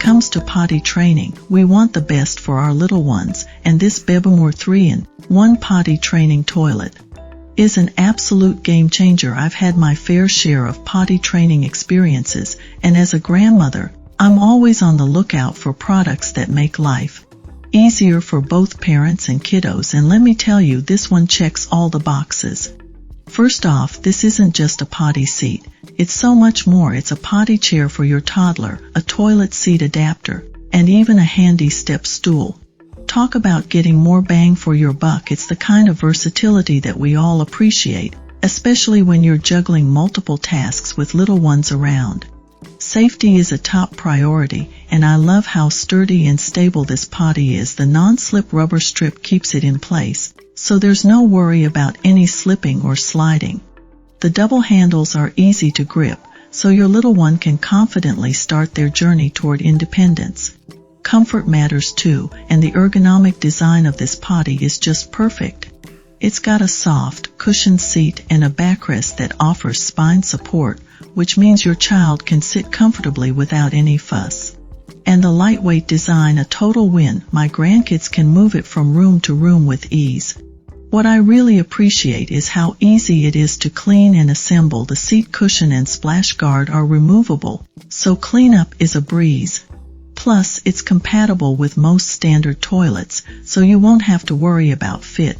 comes to potty training, we want the best for our little ones, and this Bebamour 3-in-1 potty training toilet is an absolute game changer. I've had my fair share of potty training experiences, and as a grandmother, I'm always on the lookout for products that make life easier for both parents and kiddos, and let me tell you, this one checks all the boxes. First off, this isn't just a potty seat. It's so much more. It's a potty chair for your toddler, a toilet seat adapter, and even a handy step stool. Talk about getting more bang for your buck. It's the kind of versatility that we all appreciate, especially when you're juggling multiple tasks with little ones around. Safety is a top priority, and I love how sturdy and stable this potty is. The non-slip rubber strip keeps it in place, so there's no worry about any slipping or sliding. The double handles are easy to grip, so your little one can confidently start their journey toward independence. Comfort matters too, and the ergonomic design of this potty is just perfect. It's got a soft, cushioned seat and a backrest that offers spine support, which means your child can sit comfortably without any fuss. And the lightweight design, a total win. My grandkids can move it from room to room with ease. What I really appreciate is how easy it is to clean and assemble. The seat cushion and splash guard are removable, so cleanup is a breeze. Plus, it's compatible with most standard toilets, so you won't have to worry about fit.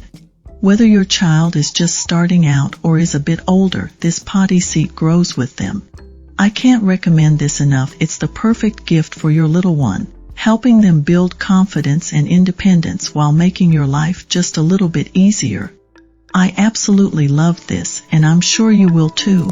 Whether your child is just starting out or is a bit older, this potty seat grows with them. I can't recommend this enough. It's the perfect gift for your little one, helping them build confidence and independence while making your life just a little bit easier. I absolutely love this, and I'm sure you will too.